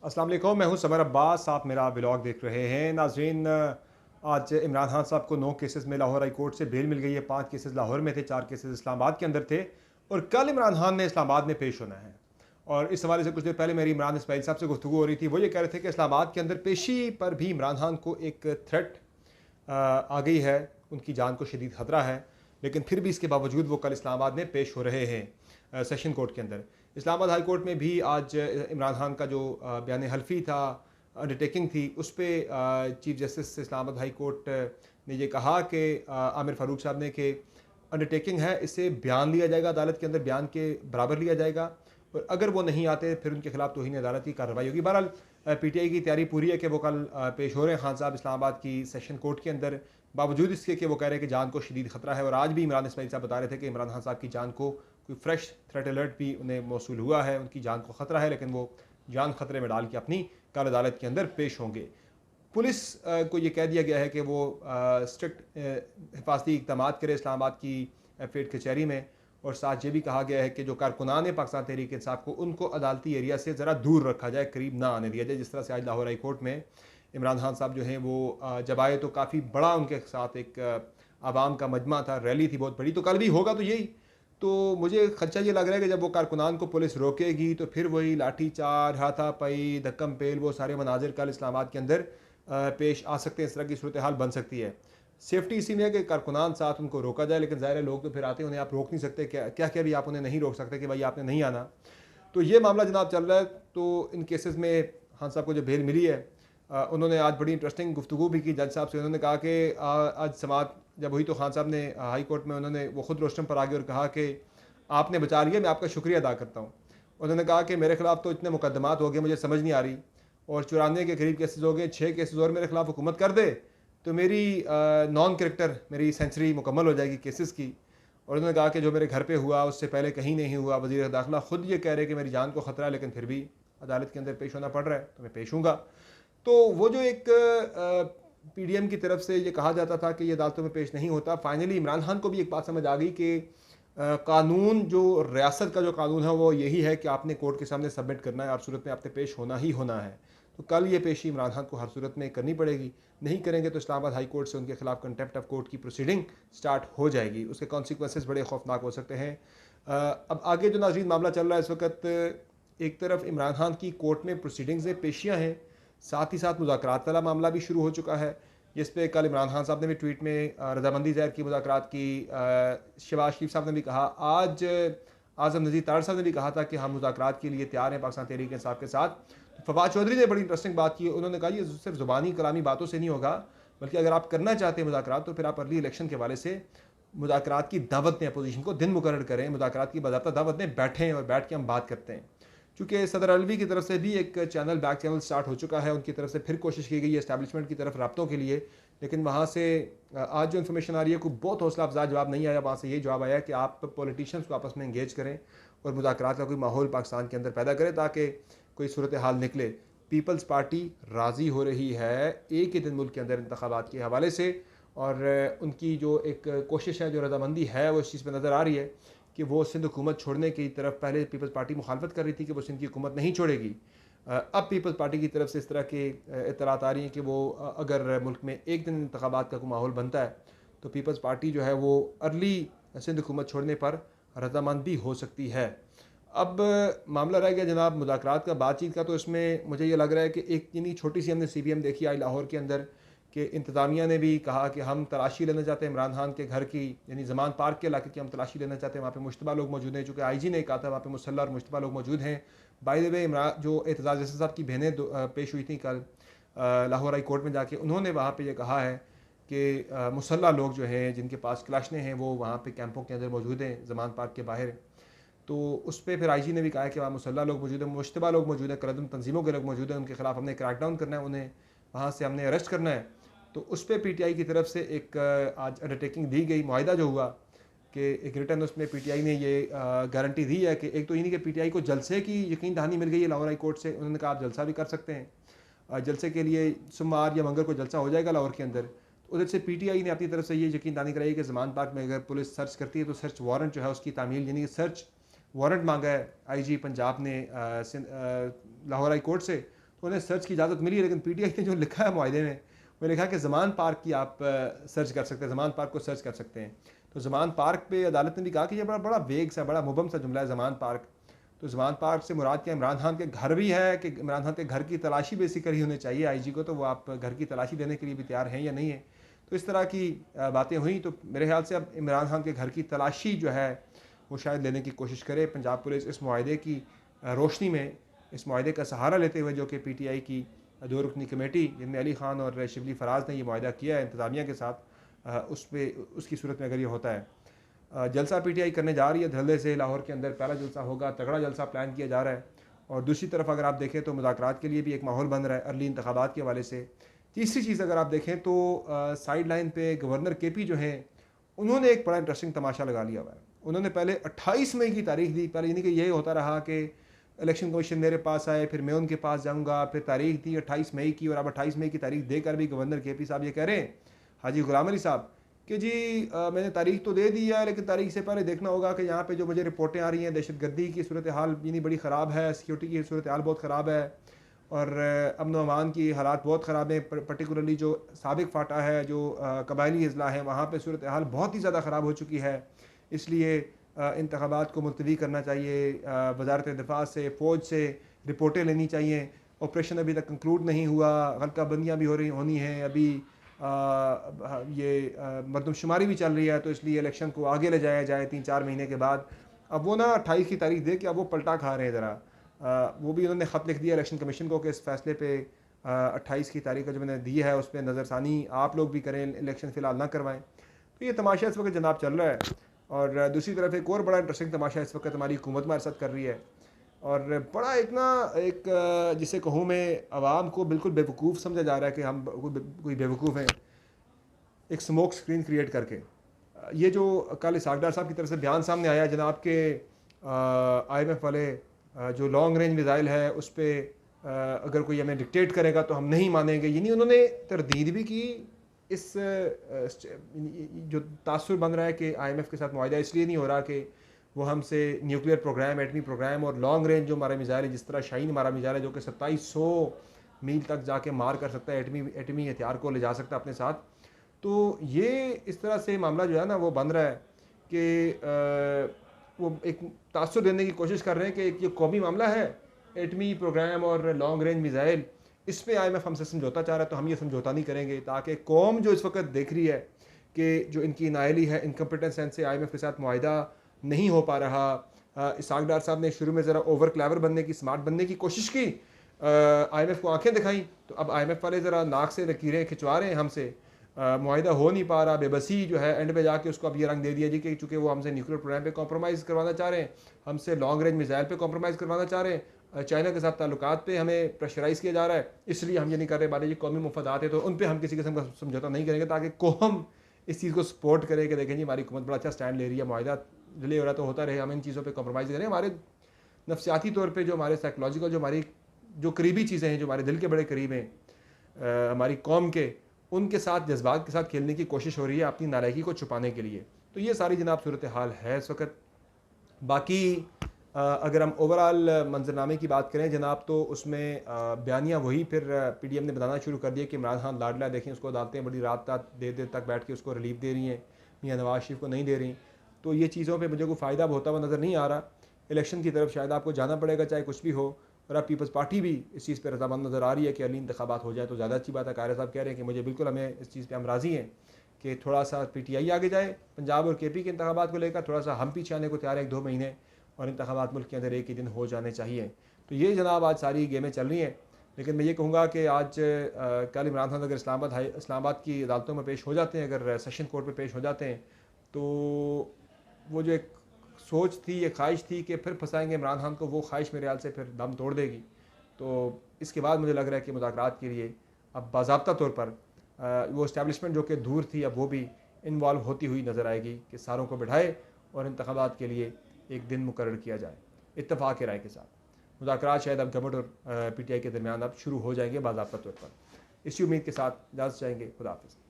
अस्सलाम वालेकुम, मैं हूं समर अब्बास। आप मेरा ब्लॉग देख रहे हैं। नाज़रीन, आज इमरान खान साहब को 9 केसेस में लाहौर हाई कोर्ट से बेल मिल गई है। 5 केसेस लाहौर में थे, 4 केसेस इस्लामाबाद के अंदर थे और कल इमरान खान ने इस्लामाबाद में पेश होना है। और इस हवाले से कुछ देर पहले मेरी इमरान इस्माइल साहब से गुफ्तगू हो रही थी। वो ये कह रहे थे कि इस्लामाबाद के अंदर पेशी पर भी इमरान खान को एक थ्रेट आ गई है, उनकी जान को शदीद ख़तरा है। लेकिन फिर भी इसके बावजूद वो कल इस्लामाबाद में पेश हो रहे हैं सेशन कोर्ट के अंदर। इस्लामाबाद हाई कोर्ट में भी आज इमरान खान का जो बयान हल्फी था, अंडरटेकिंग थी, उस पर chief justice Islamabad high court ने ये कहा कि आमिर फ़ारूक साहब ने कि अंडरटेकिंग है, इससे बयान लिया जाएगा अदालत के अंदर, बयान के बराबर लिया जाएगा और अगर वो नहीं आते फिर उनके खिलाफ तौहीन अदालत की कार्रवाई होगी। बहरहाल पीटीआई की तैयारी पूरी है कि वो कल पेश हो रहे हैं खान साहब इस्लामाबाद की सेशन कोर्ट के अंदर, बावजूद इसके कि वो कह रहे हैं कि जान को शदीद ख़तरा है। और आज भी इमरान इस्माइल साहब बता रहे थे कि इमरान खान साहब की जान को कोई फ्रेश थ्रेट अलर्ट भी उन्हें मौसूल हुआ है, उनकी जान को ख़तरा है, लेकिन वो जान ख़तरे में डाल के अपनी कल अदालत के अंदर पेश होंगे। पुलिस को ये कह दिया गया है कि वो स्ट्रिक्ट हिफाजती इक़दाम करे इस्लामाबाद की F8 कचहरी में, और साथ ये भी कहा गया है कि जो कारकुनान पाकिस्तान तहरीक इंसाफ को उनको अदालती एरिया से ज़रा दूर रखा जाए, करीब ना आने दिया जाए। जिस तरह से आज लाहौर हाई कोर्ट में इमरान खान साहब जो हैं वो जब आए तो काफ़ी बड़ा उनके साथ एक आवाम का मजमा था, रैली थी बहुत बड़ी, तो कल भी होगा तो यही। तो मुझे खदशा ये लग रहा है कि जब वो कारकुनान को पुलिस रोकेगी तो फिर वही लाठी चार, हाथापाई, धक्कम पेल, वो सारे मनाजिर कल इस्लामाबाद के अंदर पेश आ सकते हैं। इस तरह की सूरत हाल बन सकती है। सेफ्टी इसी में है कि कारकुनान साथ उनको रोका जाए, लेकिन ज़ाहिर है लोग तो फिर आते हैं, उन्हें आप रोक नहीं सकते, क्या क्या क्या भी आप उन्हें नहीं रोक सकते कि भाई आपने नहीं आना। तो ये मामला जनाब चल रहा है। तो इन केसेस में खान साहब को जो बेल मिली है, उन्होंने आज बड़ी इंटरेस्टिंग गुफ्तगू भी की जज साहब से। उन्होंने कहा कि आज समात जब हुई तो खान साहब ने हाई कोर्ट में उन्होंने वो खुद रोस्टम पर आ गए और कहा कि आपने बचा लिया, मैं आपका शुक्रिया अदा करता हूँ। उन्होंने कहा कि मेरे खिलाफ तो इतने मुकदमात हो गए, मुझे समझ नहीं आ रही, और 94 के करीब केसेस हो गए, 6 केसेस और मेरे खिलाफ हुकूमत कर दे तो मेरी नॉन करेक्टर मेरी सेंचुरी मुकम्मल हो जाएगी केसेस की। और उन्होंने कहा कि जो मेरे घर पे हुआ उससे पहले कहीं नहीं हुआ। वज़ीर दाखिला खुद ये कह रहे हैं कि मेरी जान को ख़तरा है, लेकिन फिर भी अदालत के अंदर पेश होना पड़ रहा है तो मैं पेश हूँगा। तो वो जो एक पीडीएम की तरफ से ये कहा जाता था कि ये अदालतों में पेश नहीं होता, फाइनली इमरान खान को भी एक बात समझ आ गई कि कानून, जो रियासत का जो कानून है वो यही है कि आपने कोर्ट के सामने सबमिट करना है, हर सूरत में आपने पेश होना ही होना है। तो कल ये पेशी इमरान खान को हर सूरत में करनी पड़ेगी। नहीं करेंगे तो इस्लामाबाद हाई कोर्ट से उनके खिलाफ कंटेम्प्ट ऑफ कोर्ट की प्रोसीडिंग स्टार्ट हो जाएगी। उसके कॉन्सिक्वेंसेस बड़े खौफनाक हो सकते हैं। अब आगे जो नाज़रीन मामला चल रहा है इस वक्त, एक तरफ इमरान खान की कोर्ट में प्रोसीडिंग्स हैं, पेशियाँ हैं, साथ ही साथ मुज़ाकरात वाला मामला भी शुरू हो चुका है, जिस पे कल इमरान खान साहब ने भी ट्वीट में रजामंदी ज़ाहिर की मुज़ाकरात की। शहबाज शरीफ साहब ने भी कहा, आज आज़म नज़ीर तार साहब ने भी कहा था कि हम मुज़ाकरात के लिए तैयार हैं पाकिस्तान तहरीक इंसाफ के साथ। तो फवाद चौधरी ने बड़ी इंटरेस्टिंग बात की। उन्होंने कहा ये सिर्फ ज़ुबानी कलामी बातों से नहीं होगा, बल्कि अगर आप करना चाहते हैं मुज़ाकरात तो फिर आप अर्ली इलेक्शन के हवाले से मुज़ाकरात की दावत दें, अपोजिशन को दिन मुकर्रर करें, मुज़ाकरात की बाज़ाब्ता दावत दें, बैठें और बैठ के हम बात करते हैं। चूँकि सदर अलवी की तरफ से भी एक चैनल, बैक चैनल स्टार्ट हो चुका है, उनकी तरफ से फिर कोशिश की गई है इस्टेब्लिशमेंट की तरफ रब्तों के लिए, लेकिन वहाँ से आज जो इन्फॉर्मेशन आ रही है कोई बहुत हौसला अफजा जवाब नहीं आया। वहाँ से ये जवाब आया कि आप पॉलिटिशियंस को आपस में इंगेज करें और मुज़ाकरात का कोई माहौल पाकिस्तान के अंदर पैदा करें ताकि कोई सूरत हाल निकले। पीपल्स पार्टी राज़ी हो रही है एक ही दिन मुल्क के अंदर इंतखाबात के हवाले से, और उनकी जो एक कोशिश है, जो रजामंदी है, वो इस चीज़ पर नज़र आ रही है कि वो सिंध हुकूमत छोड़ने की तरफ, पहले पीपल्स पार्टी मुखालफत कर रही थी कि वो सिंध की हुकूमत नहीं छोड़ेगी, अब पीपल्स पार्टी की तरफ से इस तरह के इत्तलात आ रही हैं कि वो अगर मुल्क में एक दिन इंतखाबात का कोई माहौल बनता है तो पीपल्स पार्टी जो है वो अर्ली सिंध हुकूमत छोड़ने पर रजामंद भी हो सकती है। अब मामला रह गया जनाब मुज़ाकरात का, बातचीत का। तो इसमें मुझे ये लग रहा है कि एक यानी छोटी सी हमने CBM देखी आई लाहौर के अंदर कि इंतज़ामिया ने भी कहा कि हम तलाशी लेना चाहते हैं इमरान खान के घर की, यानी ज़मान पार्क के इलाके की हम तलाशी लेना चाहते हैं। वहाँ पे मुश्तबा लोग मौजूद हैं, चूँकि IG ने कहा था वहाँ पे मुसल्ला और मुश्तबा लोग मौजूद हैं। बाय द वे इमरान जो एतजाज़ जैसे साहब की बहनें पेश हुई थी कल लाहौर हाई कोर्ट में जाके, उन्होंने वहाँ पर यह कहा है कि मुसल्ला लोग जो हैं जिनके पास क्लाशने हैं वो वहाँ पर कैंपों के अंदर मौजूद हैं, ज़मान पार्क के बाहर। तो उस पर फिर IG ने भी कहा है कि वहाँ मुसल्ला लोग मौजूद हैं, मुश्तबा लोग मौजूद हैं, करदम तंजीमों के लोग मौजूद हैं, उनके खिलाफ हमने क्रैकडाउन करना है, उन्हें वहाँ से हमने अरेस्ट करना है। तो उस पर PTI की तरफ से एक आज अंडरटेकिंग दी गई, मुआहिदा जो हुआ कि एक रिटर्न, उसमें PTI ने ये गारंटी दी है कि एक तो इन्हीं के PTI को जलसे की यकीन दहानी मिल गई है लाहौर हाई कोर्ट से। उन्होंने कहा आप जलसा भी कर सकते हैं, जलसे के लिए सोमवार या मंगल को जलसा हो जाएगा लाहौर के अंदर। तो उधर से PTI ने अपनी तरफ से ये यकीन दहानी कराई कि ज़मान पार्क में अगर पुलिस सर्च करती है तो सर्च वारंट जो है उसकी तामील, यानी कि सर्च वारंट मांगा है IG पंजाब ने लाहौर हाई कोर्ट से, तो उन्हें सर्च की इजाज़त मिली, लेकिन PTI ने जो लिखा है मुआहदे में, वो लिखा है कि ज़मान पार्क की आप सर्च कर सकते हैं, ज़मान पार्क को सर्च कर सकते हैं। तो ज़मान पार्क पे अदालत ने भी कहा कि ये बड़ा बड़ा वेग सा, बड़ा मुबम सा जुमला है ज़मान पार्क। तो ज़मान पार्क से मुराद क्या, इमरान खान के घर भी है कि इमरान खान के घर की तलाशी बेसिकली होनी चाहिए IG को, तो वो आप घर की तलाशी देने के लिए भी तैयार हैं या नहीं है। तो इस तरह की बातें हुई। तो मेरे ख्याल से अब इमरान खान के घर की तलाशी जो है वो शायद लेने की कोशिश करे पंजाब पुलिस, इस मुआहदे की रोशनी में, इस मुआहदे का सहारा लेते हुए, जो कि PTI की 2 रुकनी कमेटी जिनमें अली खान और शिबली फराज ने ये मुआहदा किया है इंतज़ामिया के साथ, उस पर उसकी सूरत में अगर ये होता है। जलसा PTI करने जा रही है धल्ले से, लाहौर के अंदर पहला जलसा होगा, तगड़ा जलसा प्लान किया जा रहा है। और दूसरी तरफ अगर आप देखें तो मुज़ाकरात के लिए भी एक माहौल बन रहा है अर्ली इंतखाबात के हवाले से। तीसरी चीज़ अगर आप देखें तो साइड लाइन पे गवर्नर KP जो हैं, उन्होंने एक बड़ा इंटरेस्टिंग तमाशा लगा लिया हुआ है। उन्होंने पहले 28 मई की तारीख दी, पहले यानी कि यही होता रहा कि इलेक्शन कमीशन मेरे पास आए, फिर मैं उनके पास जाऊंगा, फिर तारीख दी 28 मई की, और अब 28 मई की तारीख देकर भी गवर्नर KP साहब ये कह रहे हैं, हाजी गुलाम अली साहब, कि जी मैंने तारीख तो दे दी है, लेकिन तारीख से पहले देखना होगा कि यहाँ पे जो मुझे रिपोर्टें आ रही हैं, दहशतगर्दी की सूरत हाल यानी बड़ी ख़राब है, सिक्योरिटी की सूरत हाल बहुत ख़राब है, और अमन व अमान की हालात बहुत ख़राब हैं। पर्टिकुलरली जो साबिक फाटा है, जो कबायली अजला है, वहाँ पर सूरत हाल बहुत ही ज़्यादा ख़राब हो चुकी है। इसलिए इंतखाबात को मुलतवी करना चाहिए, वजारत दिफा से, फ़ौज से रिपोर्टें लेनी चाहिए। ऑपरेशन अभी तक कंक्लूड नहीं हुआ, हल्का बंदियाँ भी होनी हैं, अभी ये मरदमशुमारी भी चल रही है, तो इसलिए इलेक्शन को आगे ले जाया जाए 3-4 महीने के बाद। अब वो ना 28 की तारीख दे के अब वो पलटा खा रहे हैं ज़रा। वो भी उन्होंने ख़त लिख दिया इलेक्शन कमीशन को कि इस फैसले पे 28 की तारीख का जो मैंने दी है उस पर नज़रसानी आप लोग भी करें, इलेक्शन फ़िलहाल ना करवाएं। तो ये तमाशा इस वक्त जनाब चल रहा है। और दूसरी तरफ एक और बड़ा इंटरेस्टिंग तमाशा इस वक्त हमारी हुकूमत हमारे साथ कर रही है, और बड़ा एक जिसे कहूँ मैं, आवाम को बिल्कुल बेवकूफ़ समझा जा रहा है कि हम कोई बेवकूफ़ हैं, एक स्मोक स्क्रीन क्रिएट करके। ये जो कल इसहाक डार साहब की तरफ से बयान सामने आया जनाब के IMF वाले, जो लॉन्ग रेंज मिज़ाइल है उस पर अगर कोई हमें डिक्टेट करेगा तो हम नहीं मानेंगे, यानी उन्होंने तरदीद भी की। इस जो तासुर बन रहा है कि IMF के साथ मुआहदा इसलिए नहीं हो रहा कि वो हमसे न्यूक्लियर प्रोग्राम, एटमी प्रोग्राम और लॉन्ग रेंज जो हमारा मिज़ाइल है, जिस तरह शाहीन हमारा मिज़ाइल है जो कि 2700 मील तक जाके मार कर सकता है, एटमी हथियार को ले जा सकता है अपने साथ। तो ये इस तरह से मामला जो है ना वो बन रहा है कि वो एक तासुर देने की कोशिश कर रहे हैं कि एक ये कौमी मामला है, एटमी प्रोग्राम और लॉन्ग रेंज मिज़ाइल, इस पर IMF हमसे समझौता चाह रहा है, तो हम ये समझौता नहीं करेंगे, ताकि कौम जो इस वक्त देख रही है कि जो इनकी नायली है, इनकम्पिटेंस से IMF के साथ मुआहदा नहीं हो पा रहा। इसहाक डार साहब ने शुरू में ज़रा ओवर क्लेवर बनने की, स्मार्ट बनने की कोशिश की, IMF को आंखें दिखाई, तो अब IMF वाले ज़रा नाक से लकीरें खिंचवा रहे हैं हमसे, मुआहदा हो नहीं पा रहा, बेबसी जो है एंड पे जाके उसको अब ये रंग दे दिया जी कि चूँकि वो हमसे न्यूक्लियर प्रोग्राम पे कॉम्प्रोमाइज़ करवाना चाह रहे हैं, हमसे लॉन्ग रेंज मिसाइल पे कॉम्प्रोमाइज़ करवाना चाह रहे हैं, चाइना के साथ ताल्लुकात पे हमें प्रेशराइज़ किया जा रहा है, इसलिए हम ये नहीं कर रहे। बारे जी कौमी मुफादात है तो उन पर हम किसी किस्म का समझौता नहीं करेंगे, ताकि कौम इस चीज़ को सपोर्ट करे कि देखें जी हमारी हुकूमत बड़ा अच्छा स्टैंड ले रही है, मुआहदा डिले हो रहा तो होता रहे, हम इन चीज़ों पर कॉम्प्रोमाइज़ करें। हमारे नफसियाती तौर पर जो हमारे साइकोलॉजिकल जो हमारी जो करीबी चीज़ें हैं, जो हमारे दिल के बड़े करीब हैं हमारी कौम के, उनके साथ जज्बात के साथ खेलने की कोशिश हो रही है अपनी नालायकी को छुपाने के लिए। तो ये सारी जनाब सूरत हाल है इस वक्त। बाकी अगर हम ओवरऑल मंजरनामे की बात करें जनाब, तो उसमें बयानियाँ वही फिर PDM ने बताना शुरू कर दिया कि इमरान खान लाडला, देखें उसको अदालतें बड़ी रात देर तक बैठ के उसको रिलीफ दे रही हैं, मियाँ नवाज शरीफ को नहीं दे रही। तो ये चीज़ों पर मुझे कोई फ़ायदा होता हुआ नज़र नहीं आ रहा। इलेक्शन की तरफ शायद आपको जाना पड़ेगा चाहे कुछ भी हो, और अब पीपल्स पार्टी भी इस चीज़ पर रज़ामंद नज़र आ रही है कि अली इंतखाबात हो जाए तो ज़्यादा अच्छी बात है। कायरा साहब कह रहे हैं कि मुझे बिल्कुल, हमें इस चीज़ पे हम राज़ी हैं कि थोड़ा सा PTI आगे जाए पंजाब और KP के इंतखाबात को लेकर, थोड़ा सा हम पीछे आने को तैयार है 1-2 महीने, और इंतखाबात मुल्क के अंदर एक ही दिन हो जाने चाहिए। तो ये जनाब आज सारी गेमें चल रही हैं। लेकिन मैं ये कहूँगा कि आज कल इमरान खान अगर इस्लामाबाद की अदालतों में पेश हो जाते हैं, अगर सेशन कोर्ट में पेश हो जाते हैं, तो वो जो एक सोच थी, ये ख्वाहिश थी कि फिर फंसाएंगे इमरान खान को, वो ख्वाहिश मेरे ख्याल से फिर दम तोड़ देगी। तो इसके बाद मुझे लग रहा है कि मुज़ाकरात के लिए अब बाज़ाब्ता तौर पर वो इस्टेब्लिशमेंट जो कि दूर थी, अब वो भी इन्वॉल्व होती हुई नज़र आएगी कि सारों को बिठाए और इंतखाबात के लिए एक दिन मुकर्रर किया जाए इत्तफ़ाक़ राय के साथ। मुज़ाकरात शायद अब गवर्नमेंट और PTI के दरमियान अब शुरू हो जाएंगे बाज़ाब्ता तौर पर। इसी उम्मीद के साथ इजाज़त चाहेंगे। खुदा हाफ़िज़।